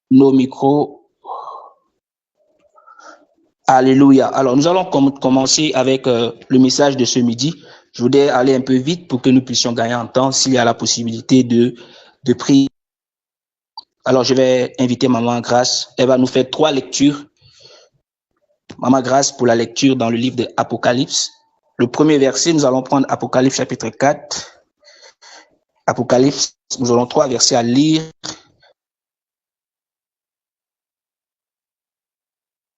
nos micros. Alléluia. Alors, nous allons commencer avec le message de ce midi. Je voudrais aller un peu vite pour que nous puissions gagner en temps s'il y a la possibilité de prier. Alors, je vais inviter Maman Grâce. Elle va nous faire 3 lectures. Maman Grâce pour la lecture dans le livre de Apocalypse. Le premier verset, nous allons prendre Apocalypse chapitre 4. Apocalypse, nous aurons 3 versets à lire.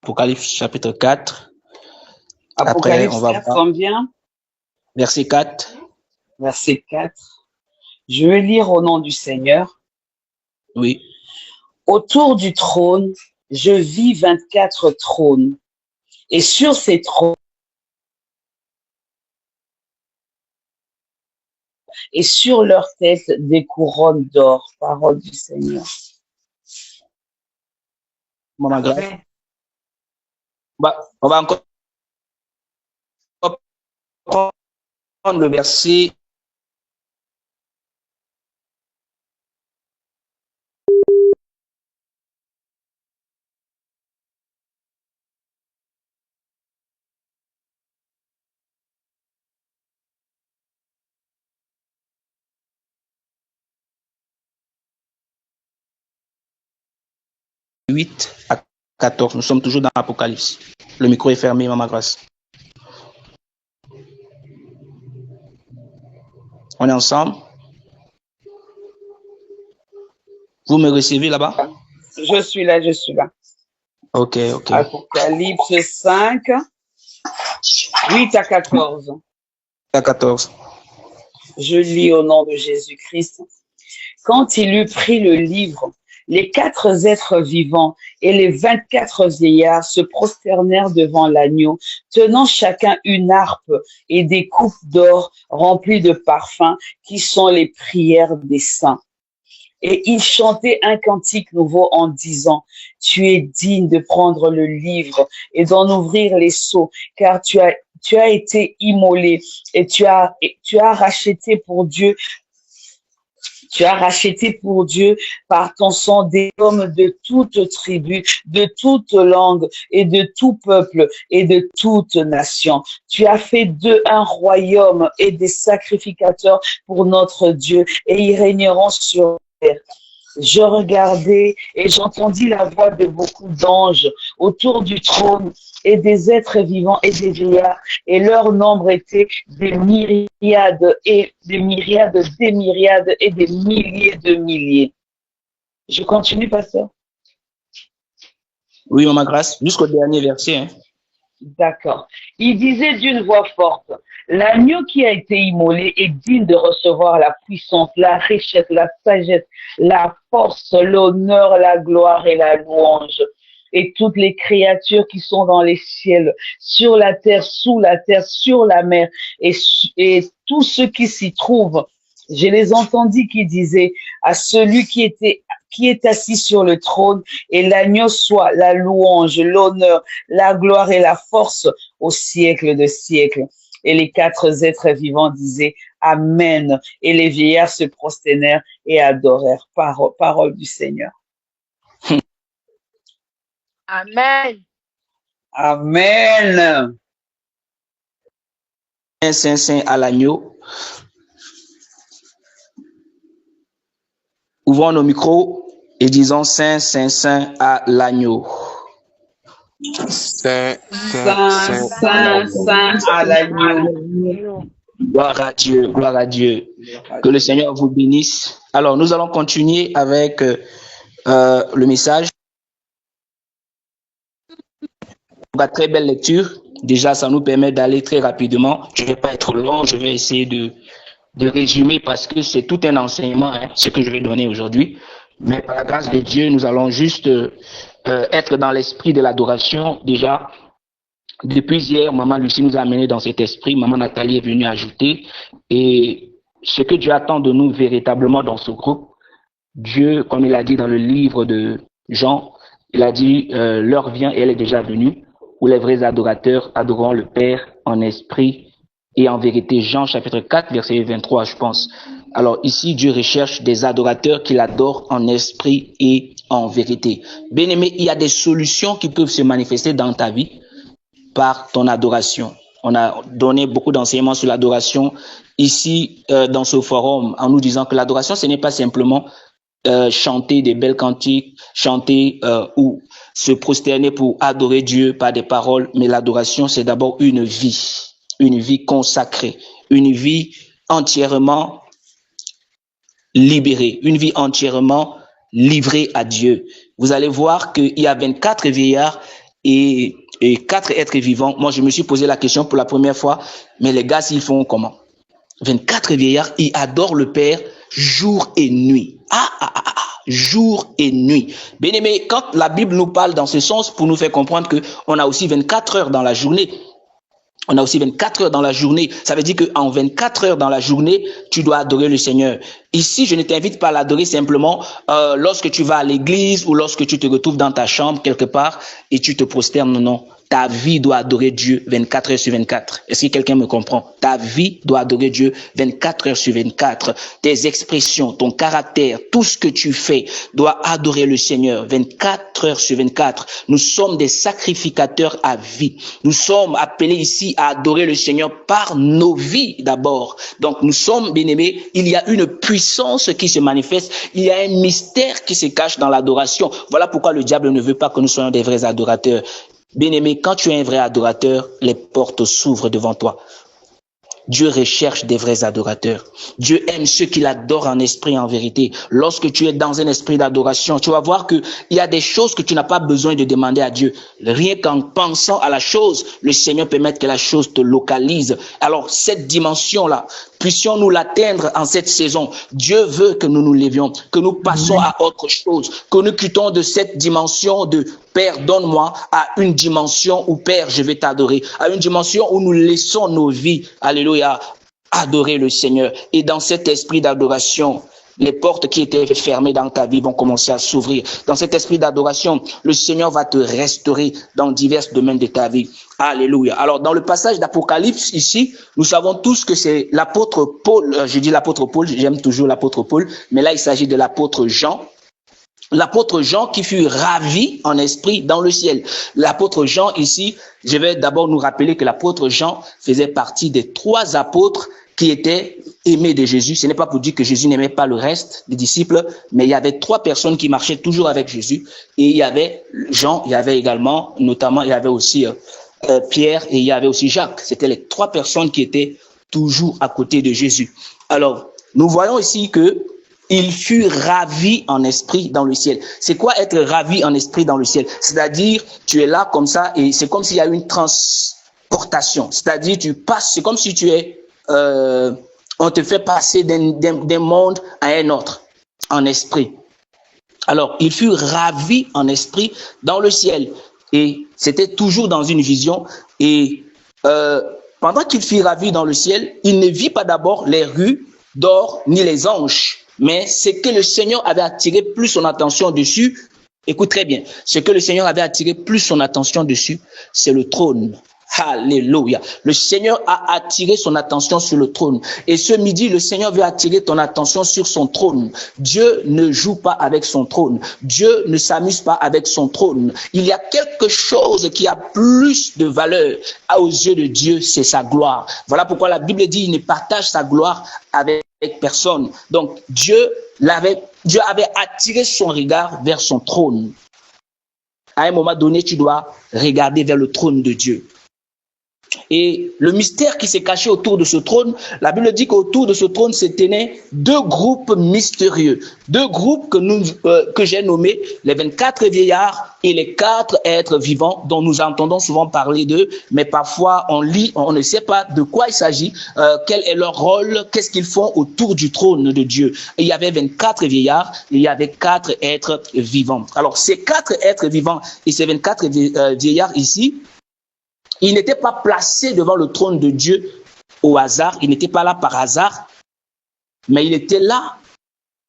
Apocalypse chapitre 4. Apocalypse après, on va 4, voir. Combien? Verset 4. Verset 4. Je vais lire au nom du Seigneur. Oui. Autour du trône, je vis 24 trônes. Et sur ces trônes, et sur leurs têtes, des couronnes d'or. Parole du Seigneur. Maman Grâce. On va encore prendre le verset. « 8 à 14. Nous sommes toujours dans l'Apocalypse. Le micro est fermé, Maman Grâce. On est ensemble? Vous me recevez là-bas? Je suis là. Ok. Apocalypse 5, 8 à 14. À 14. Je lis au nom de Jésus-Christ. Quand il eut pris le livre, les 4 êtres vivants et les 24 vieillards se prosternèrent devant l'agneau, tenant chacun une harpe et des coupes d'or remplies de parfums qui sont les prières des saints. Et ils chantaient un cantique nouveau en disant: Tu es digne de prendre le livre et d'en ouvrir les sceaux, car tu as été immolé et tu as racheté pour Dieu. Tu as racheté pour Dieu par ton sang des hommes de toute tribu, de toute langue et de tout peuple et de toute nation. Tu as fait d'eux un royaume et des sacrificateurs pour notre Dieu, et ils régneront sur la terre. Je regardais et j'entendis la voix de beaucoup d'anges autour du trône et des êtres vivants et des vieillards, et leur nombre était des myriades et des myriades, des myriades et des milliers de milliers. Je continue, pasteur? Oui, Maman Grâce, jusqu'au dernier verset. Hein. D'accord. Il disait d'une voix forte: l'agneau qui a été immolé est digne de recevoir la puissance, la richesse, la sagesse, la force, l'honneur, la gloire et la louange. Et toutes les créatures qui sont dans les ciels, sur la terre, sous la terre, sur la mer, et tous ceux qui s'y trouvent. Je les entendis qui disaient à celui qui est assis sur le trône et l'agneau soit la louange, l'honneur, la gloire et la force au siècle de siècles. Et les 4 êtres vivants disaient Amen. Et les vieillards se prosternèrent et adorèrent. Parole du Seigneur. Amen. Amen. Saint à l'agneau. Ouvrons nos micros et disons Saint à l'agneau. Saint à l'agneau. Gloire à Dieu. Que le Seigneur vous bénisse. Alors, nous allons continuer avec le message. Une très belle lecture. Déjà, ça nous permet d'aller très rapidement. Je ne vais pas être long, je vais essayer de résumer parce que c'est tout un enseignement, ce que je vais donner aujourd'hui. Mais par la grâce de Dieu, nous allons juste être dans l'esprit de l'adoration. Déjà, depuis hier, Maman Lucie nous a amenés dans cet esprit. Maman Nathalie est venue ajouter. Et ce que Dieu attend de nous véritablement dans ce groupe, Dieu, comme il a dit dans le livre de Jean, il a dit, l'heure vient et elle est déjà venue, où les vrais adorateurs adoreront le Père en esprit et en vérité. Jean chapitre 4, verset 23, je pense. Alors ici, Dieu recherche des adorateurs qui l'adorent en esprit et en vérité. Bien-aimé, il y a des solutions qui peuvent se manifester dans ta vie par ton adoration. On a donné beaucoup d'enseignements sur l'adoration ici dans ce forum en nous disant que l'adoration, ce n'est pas simplement chanter des belles cantiques, chanter ou se prosterner pour adorer Dieu par des paroles, mais l'adoration, c'est d'abord une vie consacrée, une vie entièrement libérée, une vie entièrement livrée à Dieu. Vous allez voir qu'il y a 24 vieillards et 4 êtres vivants. Moi, je me suis posé la question pour la première fois, mais les gars, ils font comment? 24 vieillards, ils adorent le Père jour et nuit. Jour et nuit. Bien-aimé, quand la Bible nous parle dans ce sens, pour nous faire comprendre qu'on a aussi 24 heures dans la journée. On a aussi 24 heures dans la journée. Ça veut dire qu'en 24 heures dans la journée, tu dois adorer le Seigneur. Ici, je ne t'invite pas à l'adorer simplement lorsque tu vas à l'église ou lorsque tu te retrouves dans ta chambre quelque part et tu te prosternes. Non. Ta vie doit adorer Dieu 24 heures sur 24. Est-ce que quelqu'un me comprend? Ta vie doit adorer Dieu 24 heures sur 24. Tes expressions, ton caractère, tout ce que tu fais doit adorer le Seigneur 24 heures sur 24. Nous sommes des sacrificateurs à vie. Nous sommes appelés ici à adorer le Seigneur par nos vies d'abord. Donc nous sommes, bien-aimés, il y a une puissance qui se manifeste, il y a un mystère qui se cache dans l'adoration. Voilà pourquoi le diable ne veut pas que nous soyons des vrais adorateurs. Bien-aimé, quand tu es un vrai adorateur, les portes s'ouvrent devant toi. Dieu recherche des vrais adorateurs. Dieu aime ceux qui l'adorent en esprit et en vérité. Lorsque tu es dans un esprit d'adoration, tu vas voir qu'il y a des choses que tu n'as pas besoin de demander à Dieu. Rien qu'en pensant à la chose, le Seigneur permet que la chose te localise. Alors, cette dimension-là, puissions-nous l'atteindre en cette saison. Dieu veut que nous nous levions, que nous passons à autre chose, que nous quittons de cette dimension de Père, donne-moi, à une dimension où Père, je vais t'adorer, à une dimension où nous laissons nos vies, alléluia, adorer le Seigneur. Et dans cet esprit d'adoration, les portes qui étaient fermées dans ta vie vont commencer à s'ouvrir. Dans cet esprit d'adoration, le Seigneur va te restaurer dans divers domaines de ta vie. Alléluia. Alors, dans le passage d'Apocalypse ici, nous savons tous que c'est l'apôtre Paul, je dis l'apôtre Paul, j'aime toujours l'apôtre Paul, mais là, il s'agit de l'apôtre Jean. L'apôtre Jean qui fut ravi en esprit dans le ciel. L'apôtre Jean ici, je vais d'abord nous rappeler que l'apôtre Jean faisait partie des 3 apôtres qui étaient aimés de Jésus. Ce n'est pas pour dire que Jésus n'aimait pas le reste des disciples, mais il y avait 3 personnes qui marchaient toujours avec Jésus. Et il y avait Jean, il y avait également, notamment, il y avait aussi Pierre et il y avait aussi Jacques. C'était les 3 personnes qui étaient toujours à côté de Jésus. Alors, nous voyons ici que il fut ravi en esprit dans le ciel. C'est quoi être ravi en esprit dans le ciel? C'est-à-dire, tu es là comme ça et c'est comme s'il y a une transportation. C'est-à-dire, tu passes, c'est comme si tu es, on te fait passer d'un monde à un autre, en esprit. Alors, il fut ravi en esprit dans le ciel. Et c'était toujours dans une vision. Et pendant qu'il fut ravi dans le ciel, il ne vit pas d'abord les rues d'or ni les anges. Mais ce que le Seigneur avait attiré plus son attention dessus, écoute très bien, ce que le Seigneur avait attiré plus son attention dessus, c'est le trône. Alléluia. Le Seigneur a attiré son attention sur le trône. Et ce midi, le Seigneur veut attirer ton attention sur son trône. Dieu ne joue pas avec son trône. Dieu ne s'amuse pas avec son trône. Il y a quelque chose qui a plus de valeur aux yeux de Dieu, c'est sa gloire. Voilà pourquoi la Bible dit, il ne partage sa gloire avec personne. Donc, Dieu avait attiré son regard vers son trône. À un moment donné, tu dois regarder vers le trône de Dieu. Et le mystère qui s'est caché autour de ce trône, la Bible dit qu'autour de ce trône se tenaient 2 groupes mystérieux. 2 groupes que j'ai nommés les 24 vieillards et les 4 êtres vivants dont nous entendons souvent parler d'eux, mais parfois on lit, on ne sait pas de quoi il s'agit, quel est leur rôle, qu'est-ce qu'ils font autour du trône de Dieu. Et il y avait 24 vieillards et il y avait 4 êtres vivants. Alors ces 4 êtres vivants et ces 24 vieillards ici, ils n'étaient pas placés devant le trône de Dieu au hasard, ils n'étaient pas là par hasard, mais il était là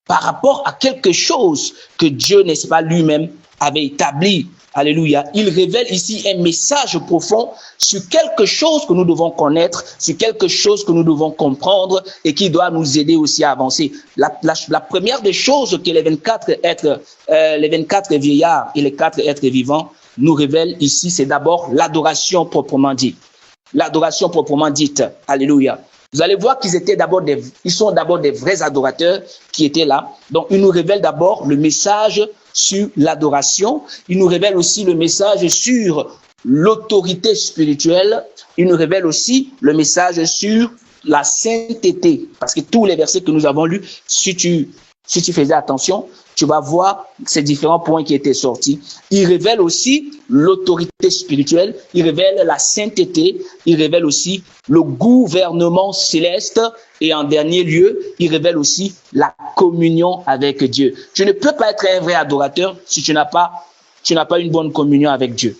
par rapport à quelque chose que Dieu, n'est-ce pas, lui-même avait établi Alléluia. Il révèle ici un message profond sur quelque chose que nous devons connaître, sur quelque chose que nous devons comprendre et qui doit nous aider aussi à avancer. La première des choses que les 24 vieillards et les 4 êtres vivants nous révèlent ici, c'est d'abord l'adoration proprement dite. L'adoration proprement dite. Alléluia. Vous allez voir qu'ils sont d'abord des vrais adorateurs qui étaient là. Donc, ils nous révèlent d'abord le message sur l'adoration. Ils nous révèlent aussi le message sur l'autorité spirituelle. Ils nous révèlent aussi le message sur la sainteté. Parce que tous les versets que nous avons lus, si tu faisais attention, tu vas voir ces différents points qui étaient sortis. Il révèle aussi l'autorité spirituelle, il révèle la sainteté, il révèle aussi le gouvernement céleste et en dernier lieu, il révèle aussi la communion avec Dieu. Tu ne peux pas être un vrai adorateur si tu n'as pas une bonne communion avec Dieu.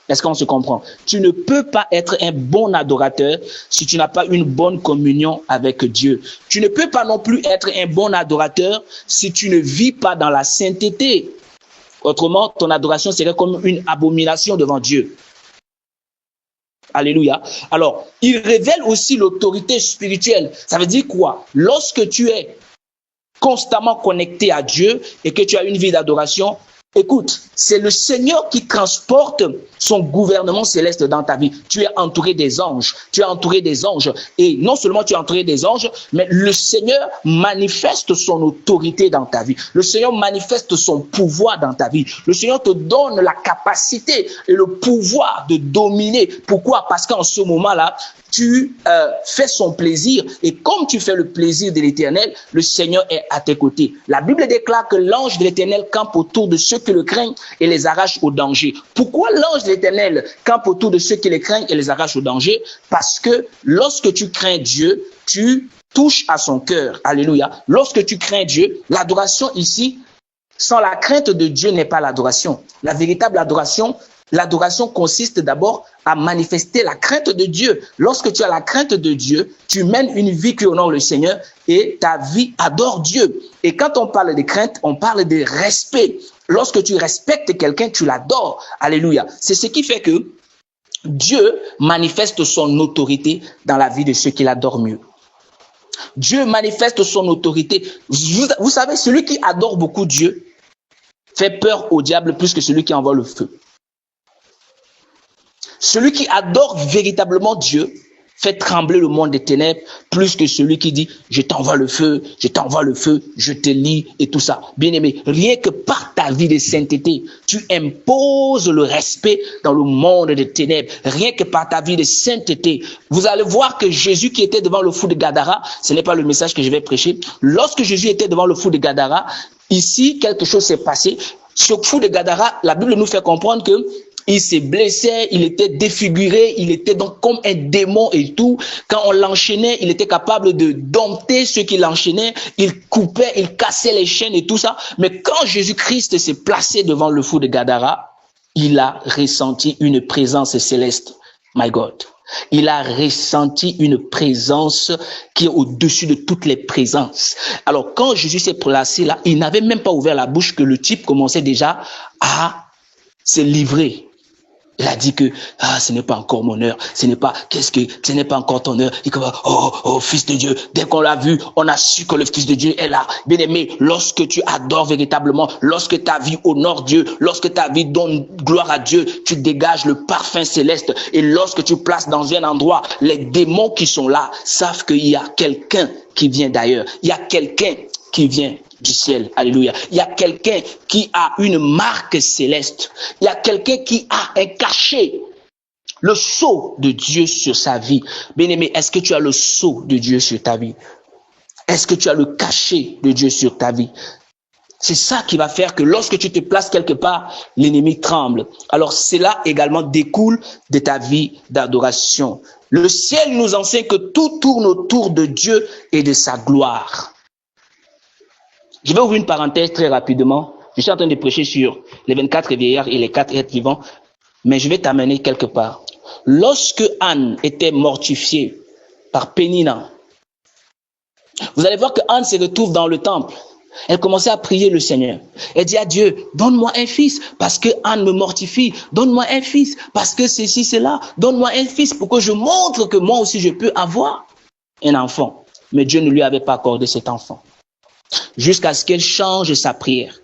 Est-ce qu'on se comprend? Tu ne peux pas être un bon adorateur si tu n'as pas une bonne communion avec Dieu. Tu ne peux pas non plus être un bon adorateur si tu ne vis pas dans la sainteté. Autrement, ton adoration serait comme une abomination devant Dieu. Alléluia. Alors, il révèle aussi l'autorité spirituelle. Ça veut dire quoi? Lorsque tu es constamment connecté à Dieu et que tu as une vie d'adoration, écoute, c'est le Seigneur qui transporte son gouvernement céleste dans ta vie. Tu es entouré des anges. Tu es entouré des anges. Et non seulement tu es entouré des anges, mais le Seigneur manifeste son autorité dans ta vie. Le Seigneur manifeste son pouvoir dans ta vie. Le Seigneur te donne la capacité et le pouvoir de dominer. Pourquoi? Parce qu'en ce moment-là, tu fais son plaisir et comme tu fais le plaisir de l'Éternel, le Seigneur est à tes côtés. La Bible déclare que l'ange de l'Éternel campe autour de ceux qui le craignent et les arrache au danger. Pourquoi l'ange de l'Éternel campe autour de ceux qui le craignent et les arrache au danger? Parce que lorsque tu crains Dieu, tu touches à son cœur. Alléluia. Lorsque tu crains Dieu, l'adoration ici, sans la crainte de Dieu n'est pas l'adoration. La véritable adoration, l'adoration consiste d'abord à manifester la crainte de Dieu. Lorsque tu as la crainte de Dieu, tu mènes une vie qui honore le Seigneur et ta vie adore Dieu. Et quand on parle de crainte, on parle de respect. Lorsque tu respectes quelqu'un, tu l'adores. Alléluia. C'est ce qui fait que Dieu manifeste son autorité dans la vie de ceux qui l'adorent mieux. Dieu manifeste son autorité. Vous savez, celui qui adore beaucoup Dieu fait peur au diable plus que celui qui envoie le feu. Celui qui adore véritablement Dieu fait trembler le monde des ténèbres plus que celui qui dit « je t'envoie le feu, je te lis » et tout ça. Bien-aimé, rien que par ta vie de sainteté, tu imposes le respect dans le monde des ténèbres. Rien que par ta vie de sainteté. Vous allez voir que Jésus qui était devant le fou de Gadara, ce n'est pas le message que je vais prêcher. Lorsque Jésus était devant le fou de Gadara, ici, quelque chose s'est passé. Ce fou de Gadara, la Bible nous fait comprendre que il s'est blessé, il était défiguré, il était donc comme un démon et tout. Quand on l'enchaînait, il était capable de dompter ceux qui l'enchaînaient. Il coupait, il cassait les chaînes et tout ça. Mais quand Jésus-Christ s'est placé devant le fou de Gadara, il a ressenti une présence céleste. My God. Il a ressenti une présence qui est au-dessus de toutes les présences. Alors, quand Jésus s'est placé là, il n'avait même pas ouvert la bouche que le type commençait déjà à se livrer. Il a dit que ce n'est pas encore mon heure, ce n'est pas encore ton heure. Il dit oh fils de Dieu, dès qu'on l'a vu, on a su que le fils de Dieu est là. Bien aimé, lorsque tu adores véritablement, lorsque ta vie honore Dieu, lorsque ta vie donne gloire à Dieu, tu dégages le parfum céleste. Et lorsque tu places dans un endroit, les démons qui sont là savent qu'il y a quelqu'un qui vient d'ailleurs. Il y a quelqu'un qui vient du ciel. Alléluia. Il y a quelqu'un qui a une marque céleste. Il y a quelqu'un qui a un cachet. Le sceau de Dieu sur sa vie. Bien-aimé, est-ce que tu as le sceau de Dieu sur ta vie? Est-ce que tu as le cachet de Dieu sur ta vie? C'est ça qui va faire que lorsque tu te places quelque part, l'ennemi tremble. Alors cela également découle de ta vie d'adoration. Le ciel nous enseigne que tout tourne autour de Dieu et de sa gloire. Je vais ouvrir une parenthèse très rapidement. Je suis en train de prêcher sur les 24 vieillards et les 4 êtres vivants, mais je vais t'amener quelque part. Lorsque Anne était mortifiée par Pénina, vous allez voir que Anne se retrouve dans le temple. Elle commençait à prier le Seigneur. Elle dit à Dieu, donne-moi un fils parce que Anne me mortifie. Donne-moi un fils parce que ceci, cela. Donne-moi un fils pour que je montre que moi aussi je peux avoir un enfant. Mais Dieu ne lui avait pas accordé cet enfant. Jusqu'à ce qu'elle change sa prière.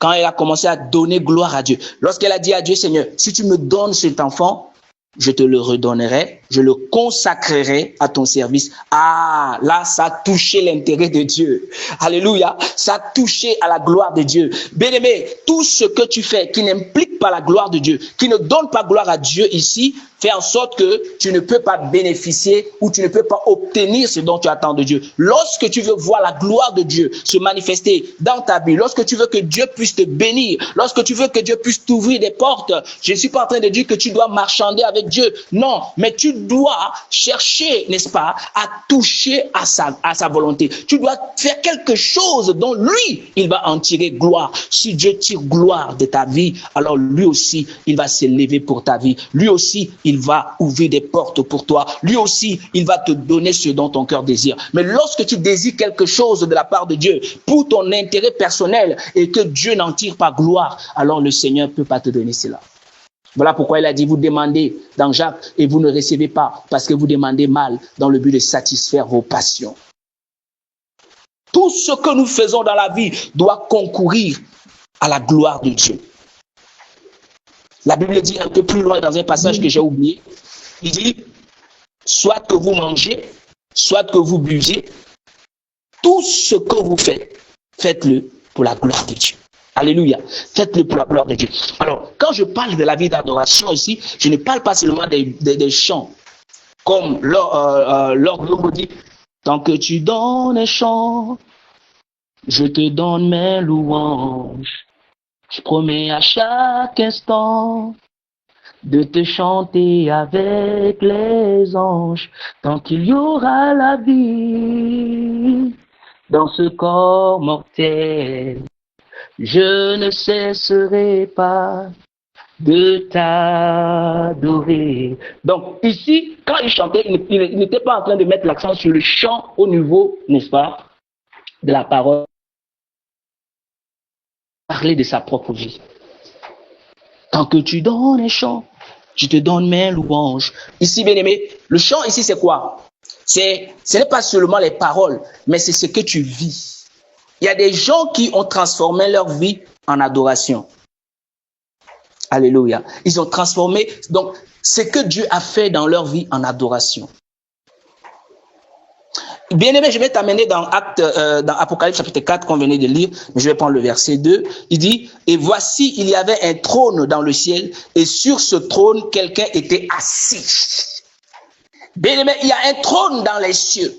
Quand elle a commencé à donner gloire à Dieu. Lorsqu'elle a dit à Dieu, Seigneur, si tu me donnes cet enfant, je te le redonnerai, je le consacrerai à ton service. Ah, là, ça a touché l'intérêt de Dieu. Alléluia. Ça a touché à la gloire de Dieu. Bien-aimé, tout ce que tu fais qui n'implique pas la gloire de Dieu, qui ne donne pas gloire à Dieu ici, fait en sorte que tu ne peux pas bénéficier ou tu ne peux pas obtenir ce dont tu attends de Dieu. Lorsque tu veux voir la gloire de Dieu se manifester dans ta vie, lorsque tu veux que Dieu puisse te bénir, lorsque tu veux que Dieu puisse t'ouvrir des portes, je ne suis pas en train de dire que tu dois marchander avec Dieu. Non, mais tu dois chercher, n'est-ce pas, à toucher à sa volonté. Tu dois faire quelque chose dont lui, il va en tirer gloire. Si Dieu tire gloire de ta vie, alors lui aussi, il va s'élever pour ta vie. Lui aussi, il va ouvrir des portes pour toi. Lui aussi, il va te donner ce dont ton cœur désire. Mais lorsque tu désires quelque chose de la part de Dieu pour ton intérêt personnel et que Dieu n'en tire pas gloire, alors le Seigneur ne peut pas te donner cela. Voilà pourquoi il a dit, vous demandez dans Jacques et vous ne recevez pas parce que vous demandez mal dans le but de satisfaire vos passions. Tout ce que nous faisons dans la vie doit concourir à la gloire de Dieu. La Bible dit un peu plus loin dans un passage que j'ai oublié, il dit, soit que vous mangez, soit que vous buvez, tout ce que vous faites, faites-le pour la gloire de Dieu. Alléluia. Faites-le pour la gloire de Dieu. Alors, quand je parle de la vie d'adoration ici, je ne parle pas seulement des chants. Comme l'orgue dit, tant que tu donnes un chant, je te donne mes louanges. Je promets à chaque instant de te chanter avec les anges. Tant qu'il y aura la vie dans ce corps mortel, je ne cesserai pas de t'adorer. Donc ici, quand il chantait, il n'était pas en train de mettre l'accent sur le chant au niveau, n'est-ce pas, de la parole. Parler de sa propre vie. Tant que tu donnes un chant, je te donne mes louanges. Ici, bien aimé, le chant ici, c'est quoi? Ce n'est pas seulement les paroles, mais c'est ce que tu vis. Il y a des gens qui ont transformé leur vie en adoration. Alléluia. Ils ont transformé donc ce que Dieu a fait dans leur vie en adoration. Bien aimé, je vais t'amener dans Apocalypse chapitre 4 qu'on venait de lire, mais je vais prendre le verset 2. Il dit, et voici, il y avait un trône dans le ciel, et sur ce trône, quelqu'un était assis. Bien aimé, il y a un trône dans les cieux.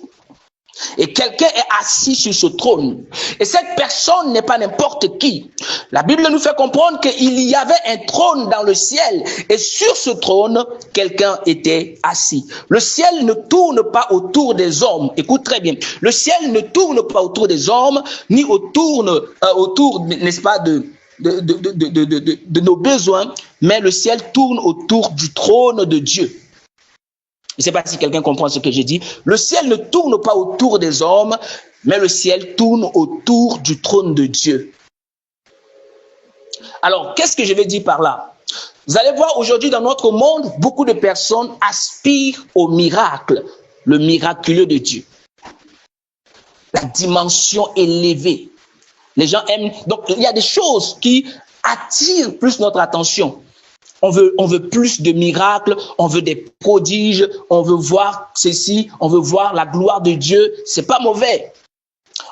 Et quelqu'un est assis sur ce trône. Et cette personne n'est pas n'importe qui. La Bible nous fait comprendre qu'il y avait un trône dans le ciel. Et sur ce trône, quelqu'un était assis. Le ciel ne tourne pas autour des hommes. Écoute très bien. Le ciel ne tourne pas autour des hommes, ni autour, n'est-ce pas, de nos besoins. Mais le ciel tourne autour du trône de Dieu. Je ne sais pas si quelqu'un comprend ce que j'ai dit. Le ciel ne tourne pas autour des hommes, mais le ciel tourne autour du trône de Dieu. Alors, qu'est-ce que je vais dire par là? Vous allez voir aujourd'hui dans notre monde, beaucoup de personnes aspirent au miracle, le miraculeux de Dieu. La dimension élevée. Les gens aiment. Donc, il y a des choses qui attirent plus notre attention. On veut plus de miracles, on veut des prodiges, on veut voir ceci, on veut voir la gloire de Dieu. C'est pas mauvais.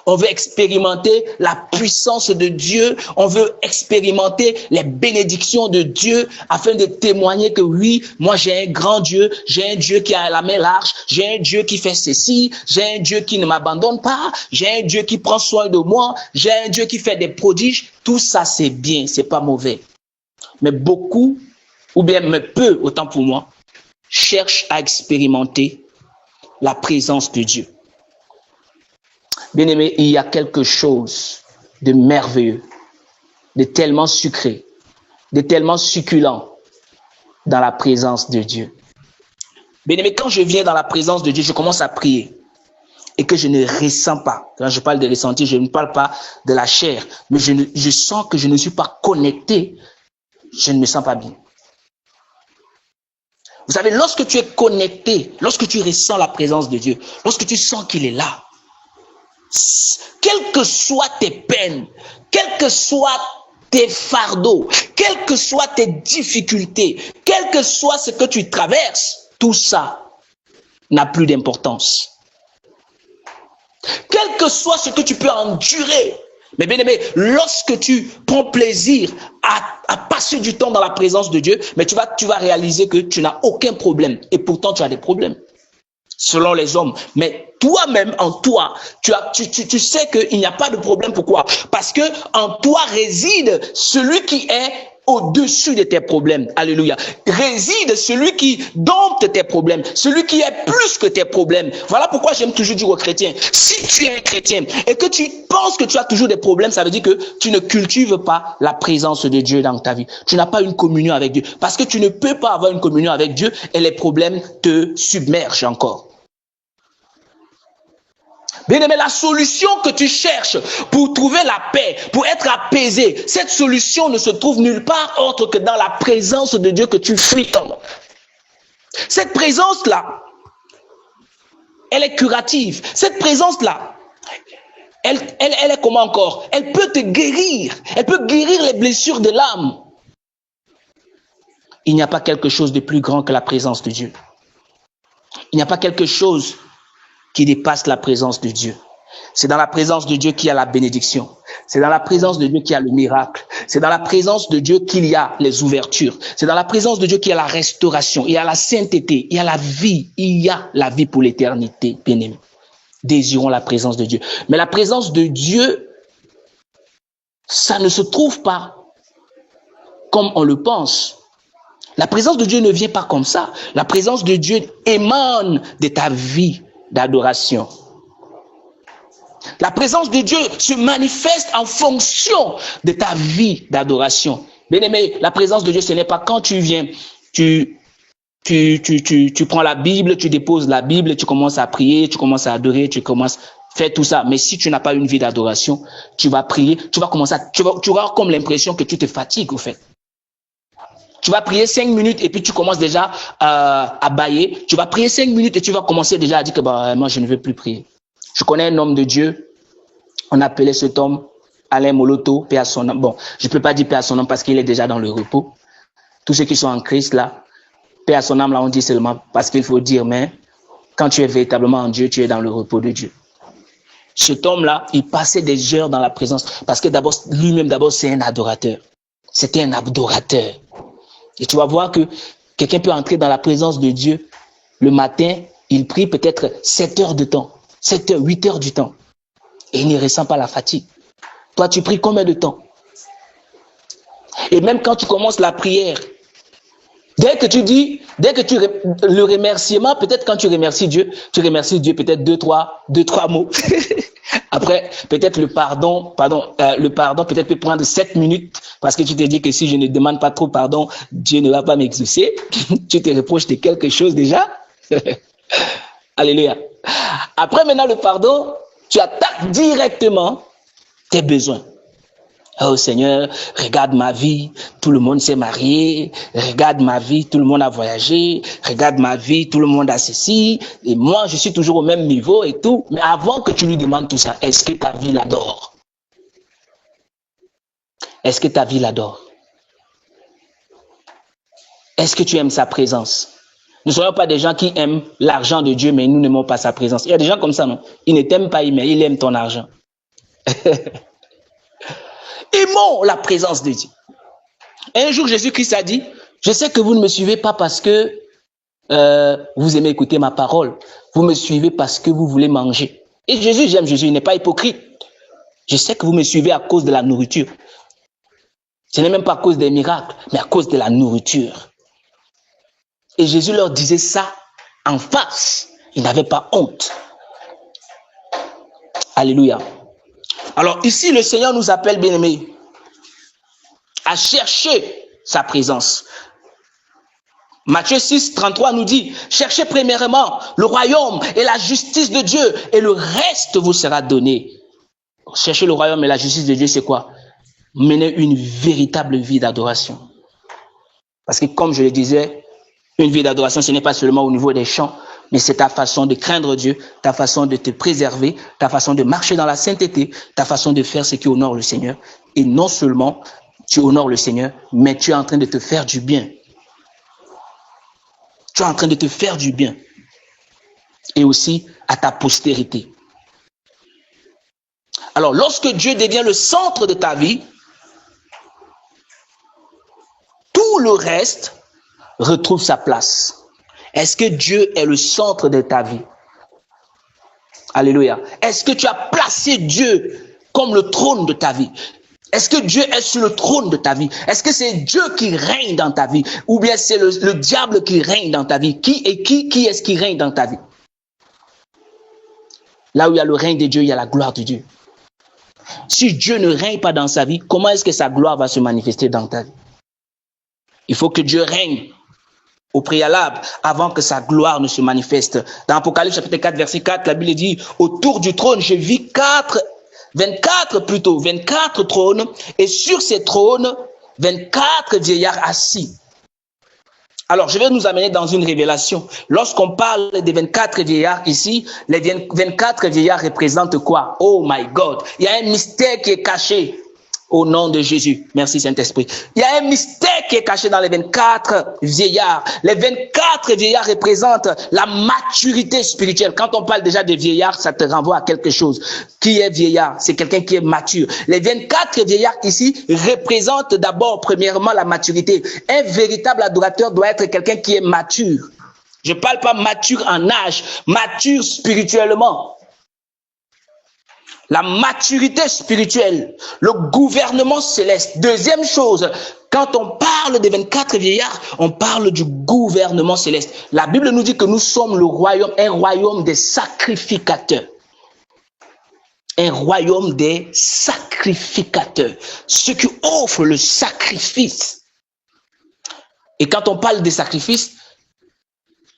On veut expérimenter la puissance de Dieu. On veut expérimenter les bénédictions de Dieu afin de témoigner que oui, moi j'ai un grand Dieu, j'ai un Dieu qui a la main large, j'ai un Dieu qui fait ceci, j'ai un Dieu qui ne m'abandonne pas, j'ai un Dieu qui prend soin de moi, j'ai un Dieu qui fait des prodiges. Tout ça c'est bien, c'est pas mauvais. Mais beaucoup, ou bien mais peu, autant pour moi, cherchent à expérimenter la présence de Dieu. Bien-aimé, il y a quelque chose de merveilleux, de tellement sucré, de tellement succulent dans la présence de Dieu. Bien-aimé, quand je viens dans la présence de Dieu, je commence à prier. et que je ne ressens pas, quand je parle de ressenti, je ne parle pas de la chair, mais je sens que je ne suis pas connecté, je ne me sens pas bien. Vous savez, lorsque tu es connecté, lorsque tu ressens la présence de Dieu, lorsque tu sens qu'il est là, quelles que soient tes peines, quels que soient tes fardeaux, quelles que soient tes difficultés, quel que soit ce que tu traverses, tout ça n'a plus d'importance. Quel que soit ce que tu peux endurer, mais bien aimé, lorsque tu prends plaisir à passer du temps dans la présence de Dieu, mais tu vas réaliser que tu n'as aucun problème. Et pourtant, tu as des problèmes, selon les hommes. Mais toi-même, en toi, tu sais qu'il n'y a pas de problème. Pourquoi? Parce que en toi réside celui qui est au-dessus de tes problèmes. Alléluia. Réside celui qui dompte tes problèmes, celui qui est plus que tes problèmes. Voilà pourquoi j'aime toujours dire aux chrétiens, si tu es un chrétien et que tu penses que tu as toujours des problèmes, ça veut dire que tu ne cultives pas la présence de Dieu dans ta vie. Tu n'as pas une communion avec Dieu. Parce que tu ne peux pas avoir une communion avec Dieu et les problèmes te submergent encore. Bien aimé, la solution que tu cherches pour trouver la paix, pour être apaisé, cette solution ne se trouve nulle part autre que dans la présence de Dieu que tu fuis tant. Cette présence-là, elle est curative. Cette présence-là, elle est comment encore? Elle peut te guérir. Elle peut guérir les blessures de l'âme. Il n'y a pas quelque chose de plus grand que la présence de Dieu. Il n'y a pas quelque chose qui dépasse la présence de Dieu. C'est dans la présence de Dieu qu'il y a la bénédiction. C'est dans la présence de Dieu qu'il y a le miracle. C'est dans la présence de Dieu qu'il y a les ouvertures. C'est dans la présence de Dieu qu'il y a la restauration. Il y a la sainteté. Il y a la vie. Il y a la vie pour l'éternité, bien-aimés. Désirons la présence de Dieu. Mais la présence de Dieu, ça ne se trouve pas comme on le pense. La présence de Dieu ne vient pas comme ça. La présence de Dieu émane de ta vie d'adoration. La présence de Dieu se manifeste en fonction de ta vie d'adoration. Bien-aimé, la présence de Dieu, ce n'est pas quand tu viens, tu prends la Bible, tu déposes la Bible, tu commences à prier, tu commences à adorer, tu commences à faire tout ça. Mais si tu n'as pas une vie d'adoration, tu vas prier, tu vas avoir comme l'impression que tu te fatigues, au fait. Tu vas prier 5 minutes et puis tu commences déjà à bâiller. Tu vas prier 5 minutes et tu vas commencer déjà à dire que moi, je ne veux plus prier. Je connais un homme de Dieu. On appelait cet homme Alain Moloto, paix à son âme. Bon, je ne peux pas dire paix à son âme parce qu'il est déjà dans le repos. Tous ceux qui sont en Christ, là, paix à son âme, là, on dit seulement parce qu'il faut dire, mais quand tu es véritablement en Dieu, tu es dans le repos de Dieu. Cet homme-là, il passait des heures dans la présence parce que d'abord, lui-même, c'est un adorateur. C'était un adorateur. Et tu vas voir que quelqu'un peut entrer dans la présence de Dieu le matin, il prie peut-être 7 heures de temps, 7 heures, 8 heures du temps. Et il ne ressent pas la fatigue. Toi, tu pries combien de temps? Et même quand tu commences la prière, dès que le remerciement, peut-être quand tu remercies Dieu peut-être deux, trois mots. Après, peut-être le pardon peut-être peut prendre 7 minutes parce que tu te dis que si je ne demande pas trop pardon, Dieu ne va pas m'exaucer. Tu te reproches de quelque chose déjà. Alléluia. Après, maintenant, le pardon, tu attaques directement tes besoins. Oh Seigneur, regarde ma vie, tout le monde s'est marié, regarde ma vie, tout le monde a voyagé, regarde ma vie, tout le monde a ceci, et moi je suis toujours au même niveau et tout. Mais avant que tu lui demandes tout ça, est-ce que ta vie l'adore? Est-ce que ta vie l'adore? Est-ce que tu aimes sa présence? Nous ne soyons pas des gens qui aiment l'argent de Dieu, mais nous n'aimons pas sa présence. Il y a des gens comme ça, non? Ils ne t'aiment pas, mais ils aiment ton argent. Aimons la présence de Dieu. Un jour, Jésus-Christ a dit, je sais que vous ne me suivez pas parce que vous aimez écouter ma parole. Vous me suivez parce que vous voulez manger. Et Jésus, j'aime Jésus, il n'est pas hypocrite. Je sais que vous me suivez à cause de la nourriture. Ce n'est même pas à cause des miracles, mais à cause de la nourriture. Et Jésus leur disait ça en face. Il n'avait pas honte. Alléluia. Alors ici, le Seigneur nous appelle, bien-aimés, à chercher sa présence. Matthieu 6, 33 nous dit, cherchez premièrement le royaume et la justice de Dieu et le reste vous sera donné. Chercher le royaume et la justice de Dieu, c'est quoi? Mener une véritable vie d'adoration. Parce que comme je le disais, une vie d'adoration, ce n'est pas seulement au niveau des chants, mais c'est ta façon de craindre Dieu, ta façon de te préserver, ta façon de marcher dans la sainteté, ta façon de faire ce qui honore le Seigneur. Et non seulement tu honores le Seigneur, mais tu es en train de te faire du bien. Tu es en train de te faire du bien. Et aussi à ta postérité. Alors, lorsque Dieu devient le centre de ta vie, tout le reste retrouve sa place. Est-ce que Dieu est le centre de ta vie? Alléluia. Est-ce que tu as placé Dieu comme le trône de ta vie? Est-ce que Dieu est sur le trône de ta vie? Est-ce que c'est Dieu qui règne dans ta vie? Ou bien c'est le diable qui règne dans ta vie? Qui est-ce qui règne dans ta vie? Là où il y a le règne de Dieu, il y a la gloire de Dieu. Si Dieu ne règne pas dans sa vie, comment est-ce que sa gloire va se manifester dans ta vie? Il faut que Dieu règne au préalable avant que sa gloire ne se manifeste. Dans Apocalypse chapitre 4, verset 4, la Bible dit, autour du trône, je vis 24 trônes, et sur ces trônes, 24 vieillards assis. Alors, je vais nous amener dans une révélation. Lorsqu'on parle des 24 vieillards ici, les 24 vieillards représentent quoi? Oh my God! Il y a un mystère qui est caché au nom de Jésus. Merci Saint-Esprit. Il y a un mystère qui est caché dans les 24 vieillards. Les 24 vieillards représentent la maturité spirituelle. Quand on parle déjà des vieillards, ça te renvoie à quelque chose. Qui est vieillard? C'est quelqu'un qui est mature. Les 24 vieillards ici représentent d'abord, premièrement, la maturité. Un véritable adorateur doit être quelqu'un qui est mature. Je ne parle pas mature en âge, mature spirituellement. La maturité spirituelle, le gouvernement céleste. Deuxième chose, quand on parle des 24 vieillards, on parle du gouvernement céleste. La Bible nous dit que nous sommes le royaume, un royaume des sacrificateurs. Un royaume des sacrificateurs. Ceux qui offrent le sacrifice. Et quand on parle des sacrifices,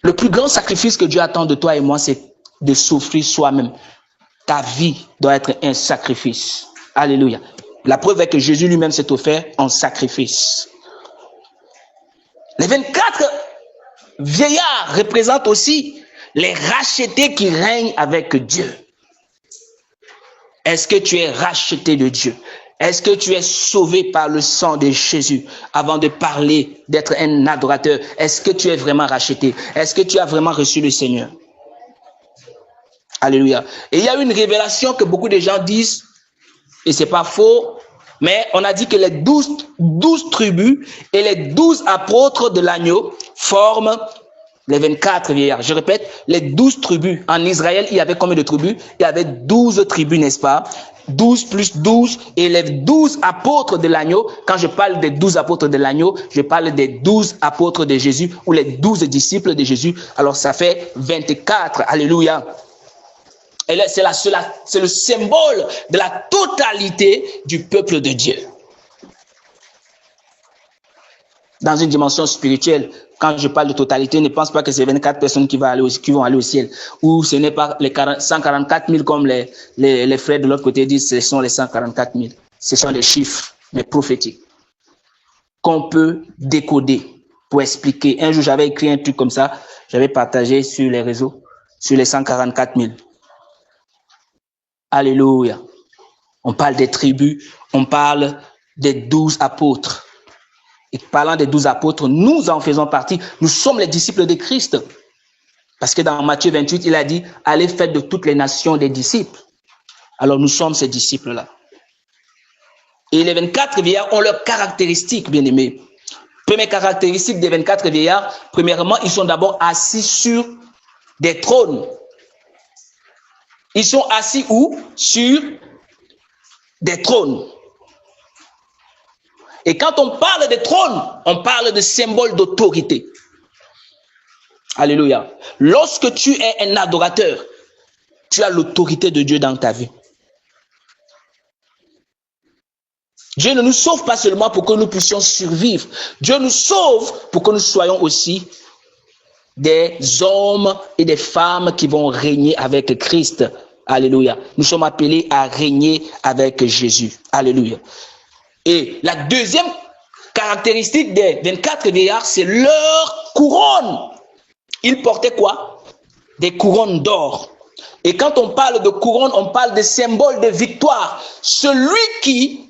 le plus grand sacrifice que Dieu attend de toi et moi, c'est de souffrir soi-même. Ta vie doit être un sacrifice. Alléluia. La preuve est que Jésus lui-même s'est offert en sacrifice. Les 24 vieillards représentent aussi les rachetés qui règnent avec Dieu. Est-ce que tu es racheté de Dieu? Est-ce que tu es sauvé par le sang de Jésus? Avant de parler d'être un adorateur, est-ce que tu es vraiment racheté? Est-ce que tu as vraiment reçu le Seigneur? Alléluia. Et il y a une révélation que beaucoup de gens disent, et c'est pas faux, mais on a dit que les 12 tribus et les 12 apôtres de l'agneau forment les 24 vieillards. Je répète, les 12 tribus. En Israël, il y avait combien de tribus? Il y avait 12 tribus, n'est-ce pas? 12 plus 12 et les 12 apôtres de l'agneau. Quand je parle des 12 apôtres de l'agneau, je parle des 12 apôtres de Jésus ou les 12 disciples de Jésus. Alors ça fait 24. Alléluia. Et là, c'est le symbole de la totalité du peuple de Dieu. Dans une dimension spirituelle, quand je parle de totalité, ne pense pas que c'est 24 personnes qui vont aller au ciel. Ou ce n'est pas les 144 000 comme les frères de l'autre côté disent, ce sont les 144 000. Ce sont les chiffres, les prophétiques, qu'on peut décoder pour expliquer. Un jour, j'avais écrit un truc comme ça, j'avais partagé sur les réseaux, sur les 144 000. Alléluia. On parle des tribus, on parle des 12 apôtres. Et parlant des 12 apôtres, nous en faisons partie. Nous sommes les disciples de Christ. Parce que dans Matthieu 28, il a dit, allez faire de toutes les nations des disciples. Alors nous sommes ces disciples-là. Et les 24 vieillards ont leurs caractéristiques, bien aimés. Première caractéristique des 24 vieillards, premièrement, ils sont d'abord assis sur des trônes. Ils sont assis où? Sur des trônes. Et quand on parle de trône, on parle de symbole d'autorité. Alléluia. Lorsque tu es un adorateur, tu as l'autorité de Dieu dans ta vie. Dieu ne nous sauve pas seulement pour que nous puissions survivre. Dieu nous sauve pour que nous soyons aussi des hommes et des femmes qui vont régner avec Christ. Alléluia. Nous sommes appelés à régner avec Jésus. Alléluia. Et la deuxième caractéristique des 24 vieillards, c'est leur couronne. Ils portaient quoi? Des couronnes d'or. Et quand on parle de couronne, on parle de symbole de victoire. Celui qui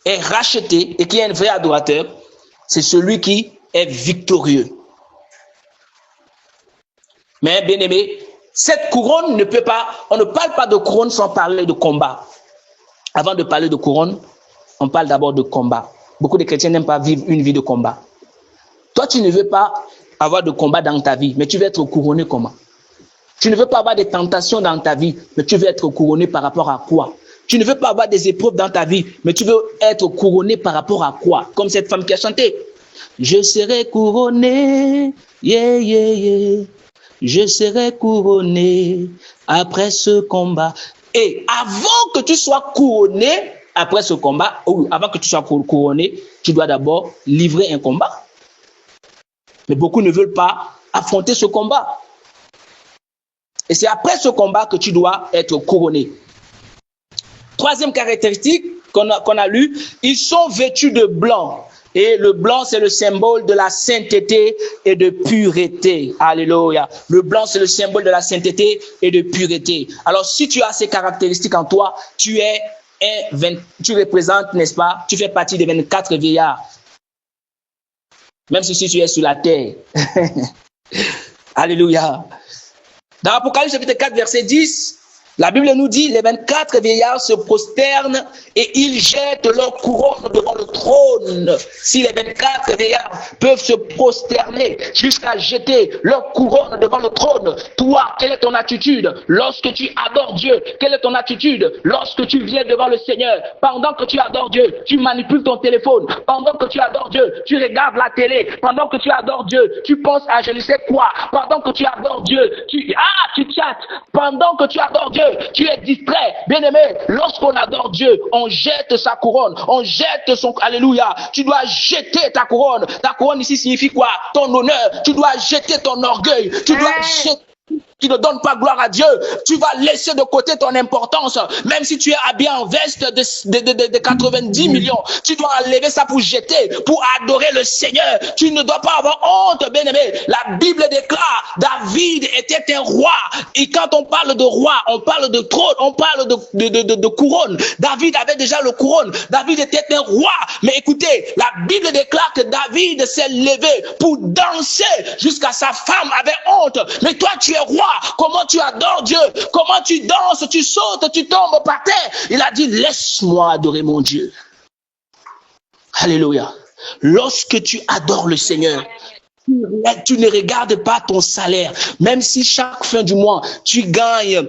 est racheté et qui est un vrai adorateur, c'est celui qui est victorieux. Mais bien aimé, cette couronne ne peut pas, on ne parle pas de couronne sans parler de combat. Avant de parler de couronne, on parle d'abord de combat. Beaucoup de chrétiens n'aiment pas vivre une vie de combat. Toi, tu ne veux pas avoir de combat dans ta vie, mais tu veux être couronné comment? Tu ne veux pas avoir des tentations dans ta vie, mais tu veux être couronné par rapport à quoi? Tu ne veux pas avoir des épreuves dans ta vie, mais tu veux être couronné par rapport à quoi? Comme cette femme qui a chanté. Je serai couronné, yeah, yeah, yeah. Je serai couronné après ce combat. Et avant que tu sois couronné, après ce combat, ou avant que tu sois couronné, tu dois d'abord livrer un combat. Mais beaucoup ne veulent pas affronter ce combat. Et c'est après ce combat que tu dois être couronné. Troisième caractéristique qu'on a lu, ils sont vêtus de blanc. Et le blanc, c'est le symbole de la sainteté et de pureté. Alléluia. Le blanc, c'est le symbole de la sainteté et de pureté. Alors, si tu as ces caractéristiques en toi, tu représentes, n'est-ce pas, tu fais partie des 24 vieillards. Même si tu es sur la terre. Alléluia. Dans Apocalypse chapitre 4, verset 10, la Bible nous dit, les 24 vieillards se prosternent et ils jettent leur couronne devant le trône. Si les 24 vieillards peuvent se prosterner jusqu'à jeter leur couronne devant le trône, toi, quelle est ton attitude lorsque tu adores Dieu? Quelle est ton attitude lorsque tu viens devant le Seigneur? Pendant que tu adores Dieu, tu manipules ton téléphone. Pendant que tu adores Dieu, tu regardes la télé. Pendant que tu adores Dieu, tu penses à je ne sais quoi. Pendant que tu adores Dieu, tu chattes. Pendant que tu adores Dieu, tu es distrait. Bien-aimé, lorsqu'on adore Dieu, on jette sa couronne, on jette son... Alléluia. Tu dois jeter ta couronne. Ta couronne ici signifie quoi? Ton honneur. Tu dois jeter ton orgueil. Tu dois jeter... Tu ne donnes pas gloire à Dieu, tu vas laisser de côté ton importance. Même si tu es habillé en veste de 90 millions, tu dois enlever ça pour jeter, pour adorer le Seigneur. Tu ne dois pas avoir honte, bien-aimé. La Bible déclare, David était un roi. Et quand on parle de roi, on parle de trône, on parle de couronne. David avait déjà le couronne. David était un roi. Mais écoutez, la Bible déclare que David s'est levé pour danser jusqu'à sa femme avait honte. Mais toi, tu es roi. Comment tu adores Dieu? Comment tu danses? Tu sautes, tu tombes par terre. Il a dit, laisse-moi adorer mon Dieu. Alléluia. Lorsque tu adores le Seigneur, tu ne regardes pas ton salaire. Même si chaque fin du mois, tu gagnes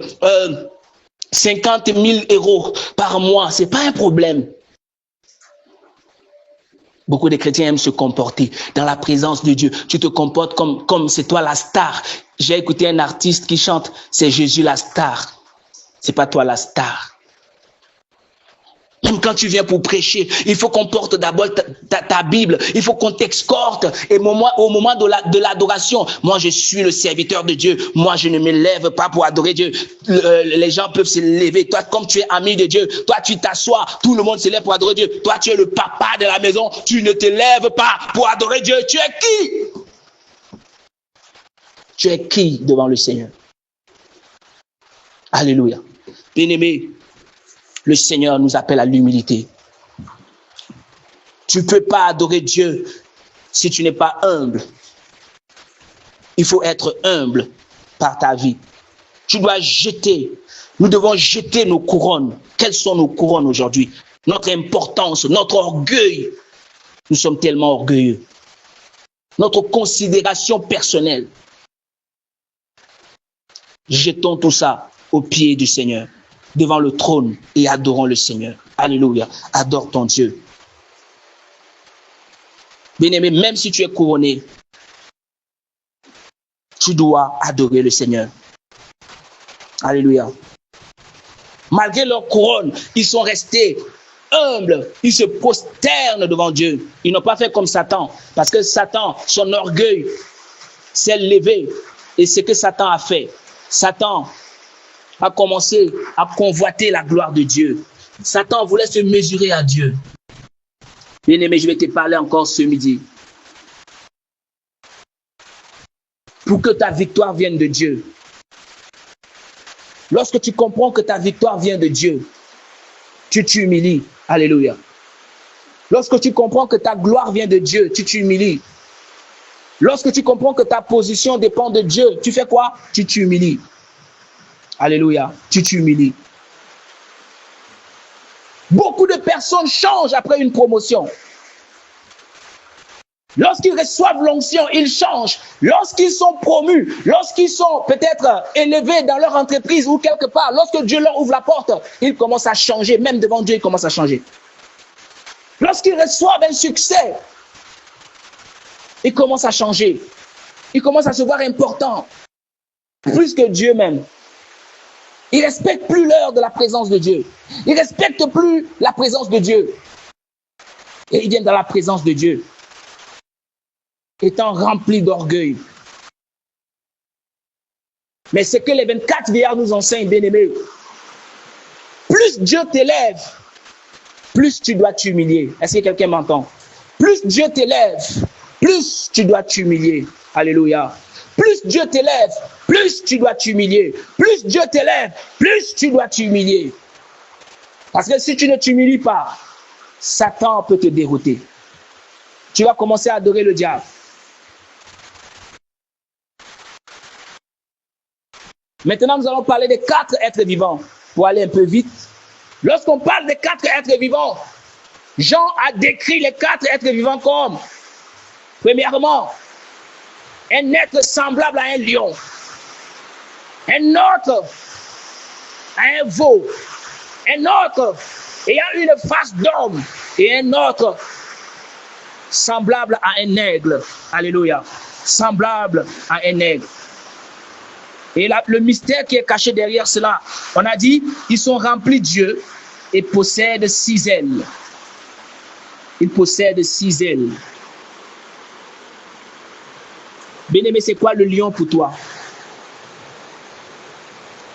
50 000 € par mois, ce n'est pas un problème. Beaucoup de chrétiens aiment se comporter dans la présence de Dieu. Tu te comportes comme c'est toi la star. J'ai écouté un artiste qui chante, c'est Jésus la star. C'est pas toi la star. Même quand tu viens pour prêcher, il faut qu'on porte d'abord ta Bible. Il faut qu'on t'escorte. Et au moment de l'adoration, moi je suis le serviteur de Dieu. Moi je ne me lève pas pour adorer Dieu. Les gens peuvent se lever. Toi, comme tu es ami de Dieu, toi tu t'assois. Tout le monde se lève pour adorer Dieu. Toi tu es le papa de la maison. Tu ne te lèves pas pour adorer Dieu. Tu es qui? Tu es qui devant le Seigneur? Alléluia. Bien-aimé, le Seigneur nous appelle à l'humilité. Tu ne peux pas adorer Dieu si tu n'es pas humble. Il faut être humble par ta vie. Tu dois jeter. Nous devons jeter nos couronnes. Quelles sont nos couronnes aujourd'hui? Notre importance, notre orgueil. Nous sommes tellement orgueilleux. Notre considération personnelle. Jetons tout ça aux pieds du Seigneur, devant le trône, et adorons le Seigneur. Alléluia. Adore ton Dieu. Bien-aimé, même si tu es couronné, tu dois adorer le Seigneur. Alléluia. Malgré leur couronne, ils sont restés humbles, ils se prosternent devant Dieu. Ils n'ont pas fait comme Satan, parce que Satan, son orgueil s'est levé. Et ce que Satan a fait, Satan a commencé à convoiter la gloire de Dieu. Satan voulait se mesurer à Dieu. Bien-aimé, je vais te parler encore ce midi. Pour que ta victoire vienne de Dieu. Lorsque tu comprends que ta victoire vient de Dieu, tu t'humilies. Alléluia. Lorsque tu comprends que ta gloire vient de Dieu, tu t'humilies. Lorsque tu comprends que ta position dépend de Dieu, tu fais quoi? Tu t'humilies. Alléluia. Tu t'humilies. Beaucoup de personnes changent après une promotion. Lorsqu'ils reçoivent l'onction, ils changent. Lorsqu'ils sont promus, lorsqu'ils sont peut-être élevés dans leur entreprise ou quelque part, lorsque Dieu leur ouvre la porte, ils commencent à changer. Même devant Dieu, ils commencent à changer. Lorsqu'ils reçoivent un succès, ils commencent à changer. Ils commencent à se voir importants. Plus que Dieu même. Ils ne respectent plus l'heure de la présence de Dieu. Ils ne respectent plus la présence de Dieu. Et ils viennent dans la présence de Dieu, étant remplis d'orgueil. Mais ce que les 24 vieillards nous enseignent, bien-aimés, plus Dieu t'élève, plus tu dois t'humilier. Est-ce que quelqu'un m'entend? Plus Dieu t'élève, plus tu dois t'humilier. Alléluia. Plus Dieu t'élève, plus tu dois t'humilier. Plus Dieu t'élève, plus tu dois t'humilier. Parce que si tu ne t'humilies pas, Satan peut te dérouter. Tu vas commencer à adorer le diable. Maintenant, nous allons parler des 4 êtres vivants. Pour aller un peu vite. Lorsqu'on parle des 4 êtres vivants, Jean a décrit les 4 êtres vivants comme, premièrement, un être semblable à un lion, un autre à un veau, un autre ayant une face d'homme et un autre semblable à un aigle. Alléluia. Semblable à un aigle. Et là, le mystère qui est caché derrière cela, on a dit, ils sont remplis de Dieu et possèdent 6 ailes. Ils possèdent 6 ailes. Bien-aimé, c'est quoi le lion pour toi?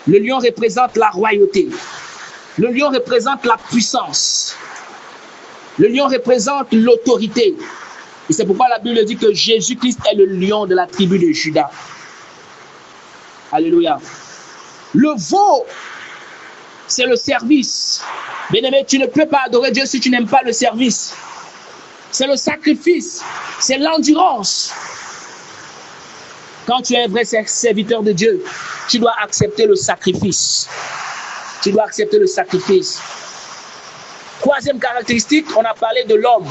Le lion représente la royauté. Le lion représente la puissance. Le lion représente l'autorité. Et c'est pourquoi la Bible dit que Jésus-Christ est le lion de la tribu de Juda. Alléluia. Le veau, c'est le service. Bien-aimé, tu ne peux pas adorer Dieu si tu n'aimes pas le service. C'est le sacrifice. C'est l'endurance. Quand tu es un vrai serviteur de Dieu, tu dois accepter le sacrifice. Tu dois accepter le sacrifice. 3e caractéristique, on a parlé de l'homme.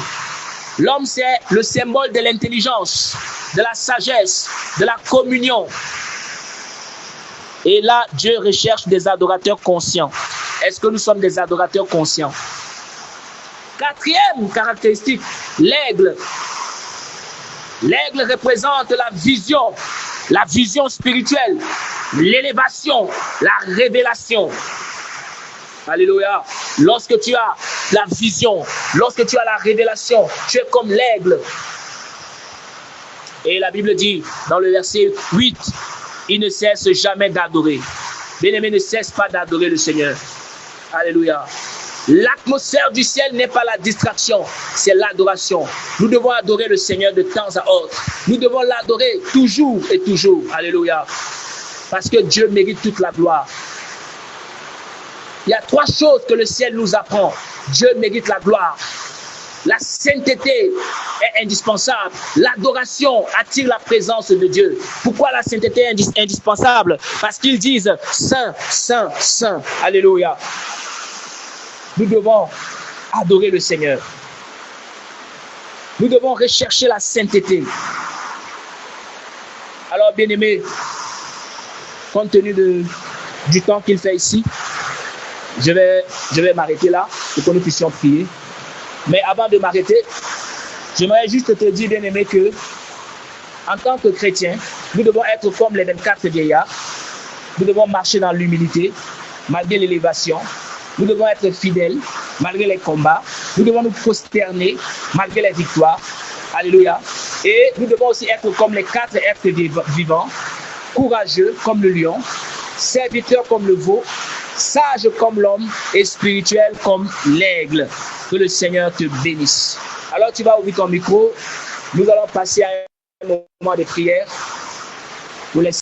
L'homme, c'est le symbole de l'intelligence, de la sagesse, de la communion. Et là, Dieu recherche des adorateurs conscients. Est-ce que nous sommes des adorateurs conscients? 4e caractéristique, l'aigle. L'aigle représente la vision spirituelle, l'élévation, la révélation. Alléluia. Lorsque tu as la vision, lorsque tu as la révélation, tu es comme l'aigle. Et la Bible dit dans le verset 8, il ne cesse jamais d'adorer. Bien-aimé, ne cesse pas d'adorer le Seigneur. Alléluia. L'atmosphère du ciel n'est pas la distraction, c'est l'adoration. Nous devons adorer le Seigneur de temps à autre. Nous devons l'adorer toujours et toujours. Alléluia. Parce que Dieu mérite toute la gloire. Il y a 3 choses que le ciel nous apprend. Dieu mérite la gloire. La sainteté est indispensable. L'adoration attire la présence de Dieu. Pourquoi la sainteté est indispensable? Parce qu'ils disent Saint, Saint, Saint. Alléluia. Nous devons adorer le Seigneur. Nous devons rechercher la sainteté. Alors, bien-aimés, compte tenu du temps qu'il fait ici, je vais m'arrêter là pour que nous puissions prier. Mais avant de m'arrêter, j'aimerais juste te dire, bien-aimé, que en tant que chrétiens, nous devons être comme les 24 vieillards. Nous devons marcher dans l'humilité, malgré l'élévation. Nous devons être fidèles malgré les combats. Nous devons nous prosterner malgré les victoires. Alléluia. Et nous devons aussi être comme les 4 êtres vivants, courageux comme le lion, serviteurs comme le veau, sages comme l'homme et spirituels comme l'aigle. Que le Seigneur te bénisse. Alors tu vas ouvrir ton micro. Nous allons passer à un moment de prière pour les